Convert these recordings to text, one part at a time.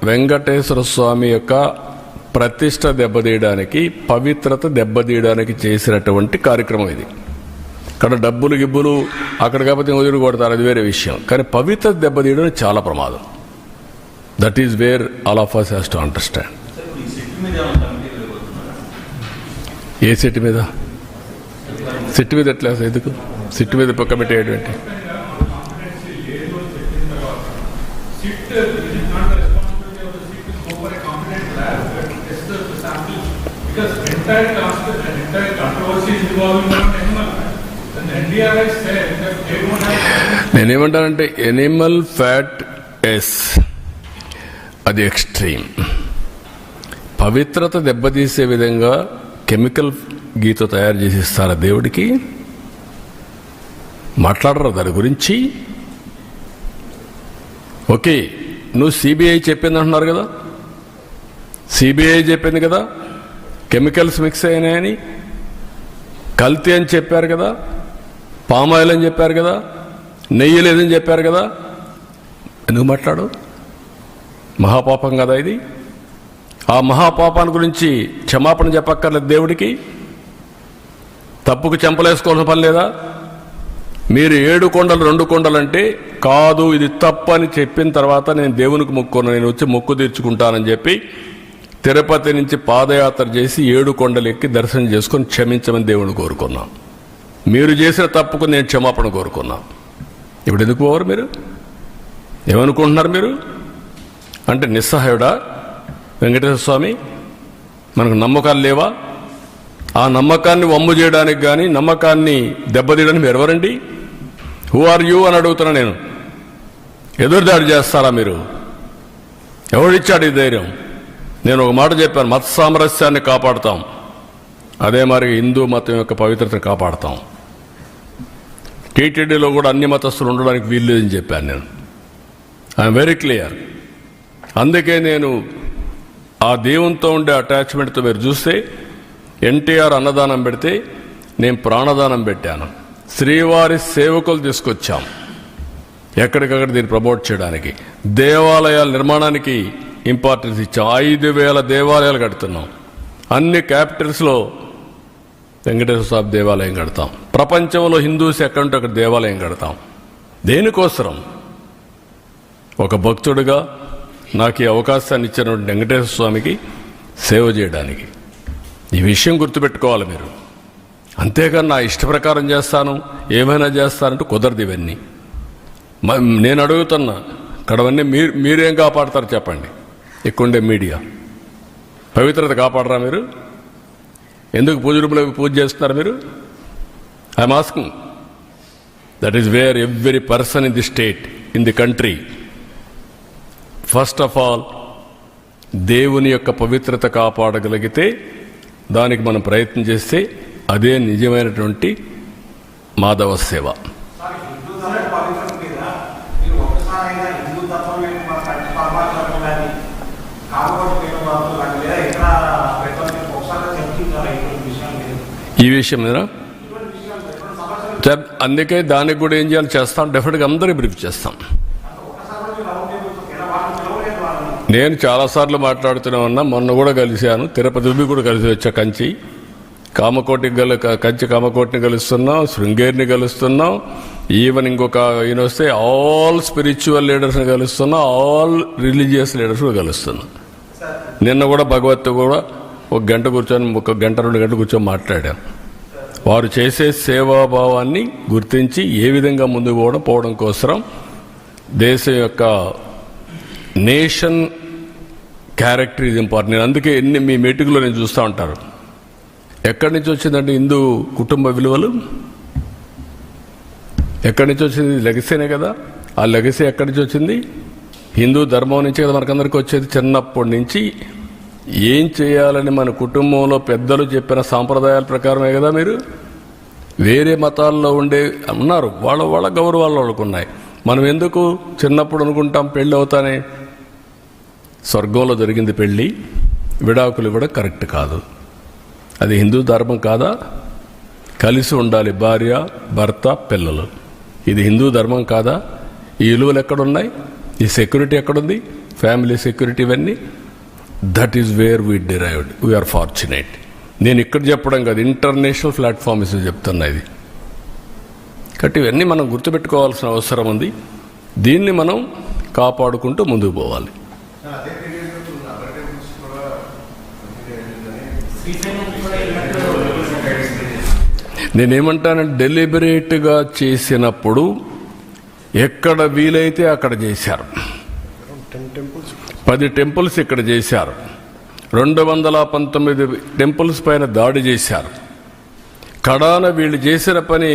వెంకటేశ్వర స్వామి యొక్క ప్రతిష్ట దెబ్బతీయడానికి, పవిత్రత దెబ్బతీయడానికి చేసినటువంటి కార్యక్రమం ఇది. ఇక్కడ డబ్బులు గిబ్బులు అక్కడ కాకపోతే వదిలి కొడతారు, అది వేరే విషయం. కానీ పవిత్రత దెబ్బతీయడం చాలా ప్రమాదం. That is wear all of us has to understand. A SIT మీద? సిట్ మీద ఎట్లా? ఎందుకు సిట్ మీద కమిటీ ఏంటి? నేనేమంటానంటే ఎనిమల్ ఫ్యాట్ అది ఎక్స్ట్రీమ్. పవిత్రత దెబ్బతీసే విధంగా కెమికల్ గీత తయారు చేసి ఇస్తారా దేవుడికి? మాట్లాడరా దాని గురించి? ఓకే, నువ్వు సిబిఐ చెప్పింది అంటున్నారు కదా, సిబిఐ చెప్పింది కదా కెమికల్స్ మిక్స్ అయినాయని, కల్తీ అని చెప్పారు కదా, పామాయిల్ అని చెప్పారు కదా, నెయ్యి లేదని చెప్పారు కదా. ఎందుకు మాట్లాడు? మహాపాపం కదా ఇది. ఆ మహాపాపాన్ని గురించి క్షమాపణ చెప్పక్కర్లేదు దేవుడికి? తప్పుకు చెంపలేసుకోవాల్సిన పని లేదా? మీరు 7 కొండలు 2 కొండలు అంటే కాదు, ఇది తప్పు అని చెప్పిన తర్వాత నేను దేవునికి మొక్కున్నాను, నేను వచ్చి మొక్కు తీర్చుకుంటానని చెప్పి తిరుపతి నుంచి పాదయాత్ర చేసి 7 కొండలు ఎక్కి దర్శనం చేసుకొని క్షమించమని దేవుని కోరుకున్నాం. మీరు చేసిన తప్పుకు నేను క్షమాపణ కోరుకున్నాం. ఇప్పుడు ఎందుకు పోవరు? మీరు ఏమనుకుంటున్నారు? మీరు అంటే నిస్సహాయుడా వెంకటేశ్వర స్వామి? మనకు నమ్మకాలు లేవా? ఆ నమ్మకాన్ని వమ్ము చేయడానికి కానీ నమ్మకాన్ని దెబ్బతీయడానికి మీరు ఎవరండి? హూ ఆర్ యూ అని అడుగుతున్నా నేను. ఎదురుదాడి చేస్తారా మీరు? ఎవడిచ్చాడు ఈ ధైర్యం? నేను ఒక మాట చెప్పాను, మత సామరస్యాన్ని కాపాడుతాం, అదే మరి హిందూ మతం యొక్క పవిత్రతను కాపాడుతాం. టీటీడీలో కూడా అన్ని మతస్థులు ఉండడానికి వీల్లేదని చెప్పాను నేను. I'm very clear. అందుకే నేను ఆ దేవునితో ఉండే అటాచ్మెంట్తో మీరు చూస్తే ఎన్టీఆర్ అన్నదానం పెడితే నేను ప్రాణదానం పెట్టాను. శ్రీవారి సేవకులు తీసుకొచ్చాం ఎక్కడికక్కడ దీన్ని ప్రమోట్ చేయడానికి. దేవాలయాల నిర్మాణానికి ఇంపార్టెన్స్ ఇచ్చాం. 5,000 దేవాలయాలు కడుతున్నాం. అన్ని క్యాపిటల్స్లో వెంకటేశ్వర స్వామి దేవాలయం కడతాం. ప్రపంచంలో హిందూస్ ఎక్కడుంటే అక్కడ దేవాలయం కడతాం. దేనికోసరం? ఒక భక్తుడిగా నాకు ఈ అవకాశాన్ని ఇచ్చినటువంటి వెంకటేశ్వర స్వామికి సేవ చేయడానికి. ఈ విషయం గుర్తుపెట్టుకోవాలి మీరు. అంతేకాని నా ఇష్ట ప్రకారం చేస్తాను, ఏమైనా చేస్తానంటూ కుదరదు. ఇవన్నీ నేను అడుగుతున్నా, ఇక్కడవన్నీ మీరేం కాపాడతారు చెప్పండి? ఇక్కడుండే మీడియా పవిత్రత కాపాడరా మీరు? ఎందుకు పూజ రూమ్లోకి పూజ చేస్తున్నారు మీరు? I'm asking. That is where every person in the state, in the country, first of all దేవుని యొక్క పవిత్రత కాపాడగలిగితే దానికి మనం ప్రయత్నం చేస్తే అదే నిజమైనటువంటి మాధవ సేవ. ఈ విషయం మీద అందుకే దానికి కూడా ఏం చేయాలి చేస్తాం, డెఫినెట్గా అందరికీ బ్రీఫ్ చేస్తాం. నేను చాలాసార్లు మాట్లాడుతూనే ఉన్నా. మొన్న కూడా కలిశాను, తిరుపతి కూడా కలిసి వచ్చా. కంచి కామకోటిని కలుస్తున్నాం, శృంగేరిని కలుస్తున్నాం, ఈవెన్ ఇంకొక ఈయన వస్తే ఆల్ స్పిరిచువల్ లీడర్స్ని కలుస్తున్నాం, ఆల్ రిలీజియస్ లీడర్స్ కూడా కలుస్తున్నాం. నిన్న కూడా భగవత్ కూడా 1 గంట కూర్చొని 1 గంట 2 గంటలు కూర్చొని మాట్లాడాం. వారు చేసే సేవాభావాన్ని గుర్తించి ఏ విధంగా ముందుకు పోవడం కోసం దేశం యొక్క నేషన్ క్యారెక్టర్ ఇది ఇంపార్టెంట్. నేను అందుకే మీ మీటింగ్లో నేను చూస్తూ ఉంటారు. ఎక్కడి నుంచి వచ్చిందంటే హిందూ కుటుంబ విలువలు ఎక్కడి నుంచి వచ్చింది? లెగసీనే కదా. ఆ లెగసీ ఎక్కడి నుంచి వచ్చింది? హిందూ ధర్మం నుంచి కదా మనకందరికీ వచ్చేది. చిన్నప్పటి నుంచి ఏం చేయాలని మన కుటుంబంలో పెద్దలు చెప్పిన సాంప్రదాయాల ప్రకారమే కదా. మీరు వేరే మతాల్లో ఉండే ఉన్నారు, వాళ్ళ గౌరవాలు వాళ్ళకు ఉన్నాయి. మనం ఎందుకు చిన్నప్పుడు అనుకుంటాం పెళ్ళి అవుతానే? స్వర్గంలో జరిగింది పెళ్ళి, విడాకులు కూడా కరెక్ట్ కాదు. అది హిందూ ధర్మం కాదా? కలిసి ఉండాలి భార్య భర్త పిల్లలు. ఇది హిందూ ధర్మం కాదా? ఈ విలువలు ఎక్కడున్నాయి? ఈ సెక్యూరిటీ ఎక్కడుంది? ఫ్యామిలీ సెక్యూరిటీ, ఇవన్నీ. That is where we derived. We are fortunate. నేను ఇక్కడ చెప్పడం కాదు, ఇంటర్నేషనల్ ప్లాట్ఫామ్స్ చెప్తున్నా ఇది. కాబట్టి ఇవన్నీ మనం గుర్తుపెట్టుకోవాల్సిన అవసరం ఉంది. దీన్ని మనం కాపాడుకుంటూ ముందుకు పోవాలి. నేనేమంటానంటే డెలిబరేట్గా చేసినప్పుడు ఎక్కడ వీలైతే అక్కడ చేశారు. 10 టెంపుల్స్ ఇక్కడ చేశారు. 219 టెంపుల్స్ పైన దాడి చేశారు. కడాన వీళ్ళు చేసిన పని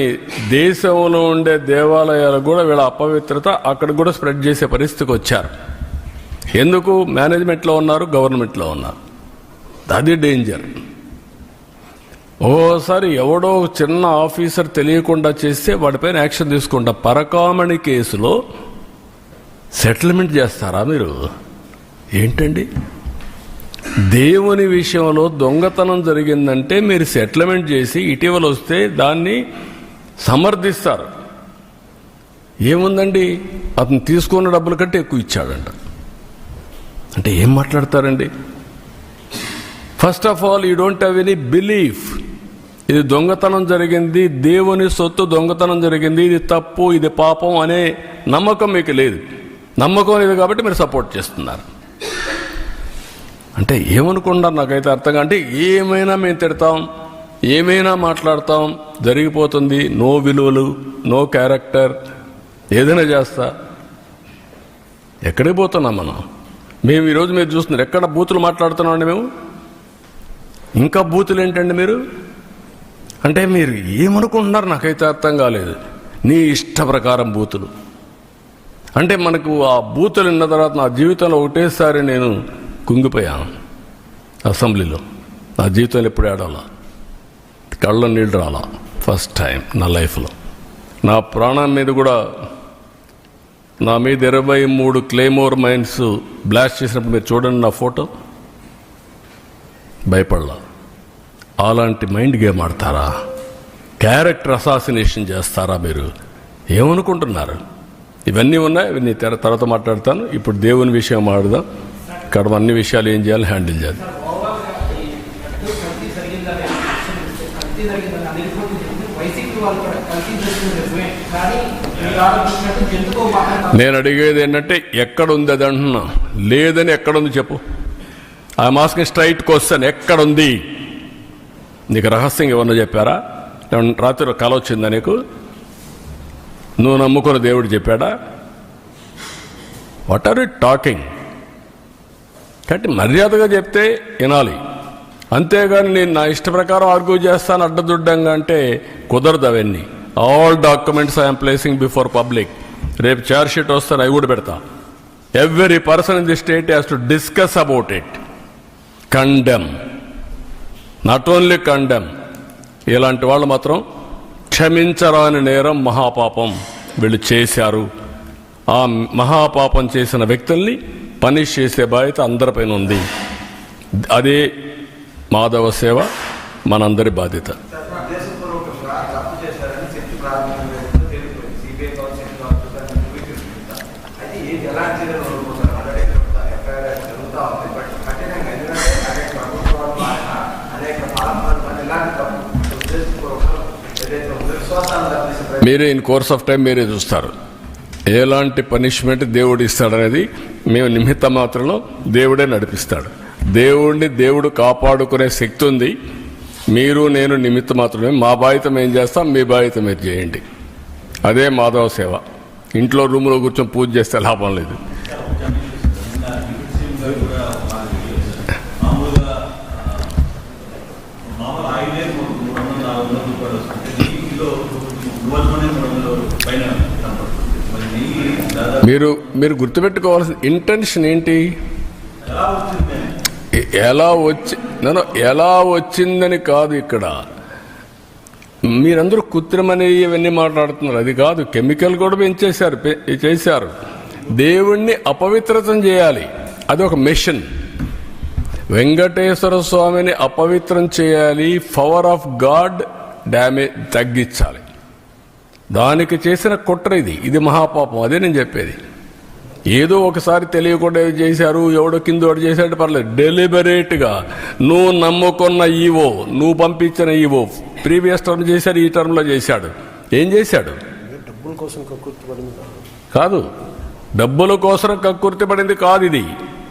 దేశంలో ఉండే దేవాలయాలు కూడా వీళ్ళ అపవిత్రత అక్కడ కూడా స్ప్రెడ్ చేసే పరిస్థితికి వచ్చారు. ఎందుకు? మేనేజ్మెంట్లో ఉన్నారు, గవర్నమెంట్లో ఉన్నారు. అది డేంజర్. ఓసారి ఎవడో చిన్న ఆఫీసర్ తెలియకుండా చేస్తే వాడిపైన యాక్షన్ తీసుకుంటా. పరకామణి కేసులో సెటిల్మెంట్ చేస్తారా మీరు? ఏంటండి? దేవుని విషయంలో దొంగతనం జరిగిందంటే మీరు సెటిల్మెంట్ చేసి ఇటీవల వస్తే దాన్ని సమర్థిస్తారు. ఏముందండి, అతను తీసుకున్న డబ్బుల కంటే ఎక్కువ ఇచ్చాడంట. అంటే ఏం మాట్లాడతారండి? First of all you don't have any belief. ఇది దొంగతనం జరిగింది, దేవుని సొత్తు దొంగతనం జరిగింది, ఇది తప్పు, ఇది పాపం అనే నమ్మకం మీకు లేదు. నమ్మకం లేదు కాబట్టి మీరు సపోర్ట్ చేస్తున్నారు. అంటే ఏమనుకుంటారు నాకైతే అర్థంగా. అంటే ఏమైనా మేము తిడతాం, ఏమైనా మాట్లాడతాం, జరిగిపోతుంది. నో విలువలు, నో క్యారెక్టర్, ఏదైనా చేస్తా. ఎక్కడికి పోతున్నాం మనం? మేము ఈరోజు మీరు చూస్తున్నారు ఎక్కడ బూతులు మాట్లాడుతున్నామండి మేము. ఇంకా బూతులు ఏంటండి మీరు? అంటే మీరు ఏమనుకుంటున్నారు నాకైతే అర్థం కాలేదు. నీ ఇష్ట ప్రకారం బూతులు అంటే మనకు ఆ బూతులు విన్న తర్వాత నా జీవితంలో ఒకటేసారి నేను కుంగిపోయాను. అసెంబ్లీలో నా జీవితంలో ఎప్పుడు ఏడాలా, కళ్ళ నీళ్ళు రాలా. ఫస్ట్ టైం నా లైఫ్లో. నా ప్రాణం మీద కూడా, నా మీద 23 క్లేమోర్ మైన్స్ బ్లాస్ట్ చేసినప్పుడు మీరు చూడండి నా ఫోటో. భయపడలా. అలాంటి మైండ్ గేమ్ ఆడతారా? క్యారెక్టర్ అసాసినేషన్ చేస్తారా మీరు? ఏమనుకుంటున్నారు? ఇవన్నీ ఉన్నాయి. ఇవన్నీ తర్వాత మాట్లాడతాను. ఇప్పుడు దేవుని విషయం మాట్లాడదాం. ఇక్కడ అన్ని విషయాలు ఏం చేయాలి, హ్యాండిల్ చేయాలి. నేను అడిగేది ఏంటంటే ఎక్కడుంది అది అంటున్నా. లేదని ఎక్కడుంది చెప్పు. I asking straight question. ఎక్కడుంది? నీకు రహస్యంగా ఏమన్నా చెప్పారా? రాత్రి కల వచ్చిందా నీకు? నువ్వు నమ్ముకున్న దేవుడు చెప్పాడా? What are you talking? కాబట్టి మర్యాదగా చెప్తే వినాలి. అంతేగాని నేను నా ఇష్ట ప్రకారం ఆర్గ్యూ చేస్తాను అడ్డదుడ్డంగా అంటే కుదరదు. అవన్నీ all documents I'm placing before public. రేపు చార్జ్ షీట్ వస్తాను, అవి కూడా పెడతా. Every person in the state has to discuss about it, condemn, not only condemn. ఇలాంటి వాళ్ళు మాత్రం క్షమించరాని నేరం, మహాపాపం వీళ్ళు చేశారు. ఆ మహాపాపం చేసిన వ్యక్తుల్ని పనిష్ చేసే బాధ్యత అందరిపైన ఉంది. అదే మాధవ సేవ, మనందరి బాధ్యత. మీరే ఇన్ కోర్స్ ఆఫ్ టైం మీరే చూస్తారు ఎలాంటి పనిష్మెంట్ దేవుడు ఇస్తాడనేది. మేము నిమిత్త మాత్రంలో దేవుడే నడిపిస్తాడు. దేవుడు కాపాడుకునే శక్తి ఉంది. మీరు నేను నిమిత్త మాత్రమే. మా బాధ్యత మేము చేస్తాం, మీ బాధ్యత మీరు చేయండి. అదే మాధవ సేవ. ఇంట్లో రూమ్లో కూర్చొని పూజ చేస్తే లాభం లేదు. మీరు గుర్తుపెట్టుకోవాల్సిన ఇంటెన్షన్ ఏంటి? ఎలా వచ్చిందని కాదు. ఇక్కడ మీరందరూ కృత్రిమని ఇవన్నీ మాట్లాడుతున్నారు. అది కాదు. కెమికల్ కూడా చేశారు. దేవుణ్ణి అపవిత్రతం చేయాలి. అది ఒక మిషన్. వెంకటేశ్వర స్వామిని అపవిత్రం చేయాలి. పవర్ ఆఫ్ గాడ్ డ్యామేజ్ తగ్గించాలి. దానికి చేసిన కుట్ర ఇది మహాపాపం. అదే నేను చెప్పేది. ఏదో ఒకసారి తెలియకుండా చేశారు, ఎవడో కింద వాడు చేశాడు పర్లేదు. డెలిబరేట్గా నువ్వు నమ్ముకున్న ఈవో, నువ్వు పంపించిన ఈవో ప్రీవియస్ టర్మ్ చేశాడు, ఈ టర్మ్లో చేశాడు. ఏం చేశాడు? డబ్బుల కోసం కక్కుర్తి పడింది కాదు, డబ్బుల కోసం కక్కుర్తి పడింది కాదు ఇది.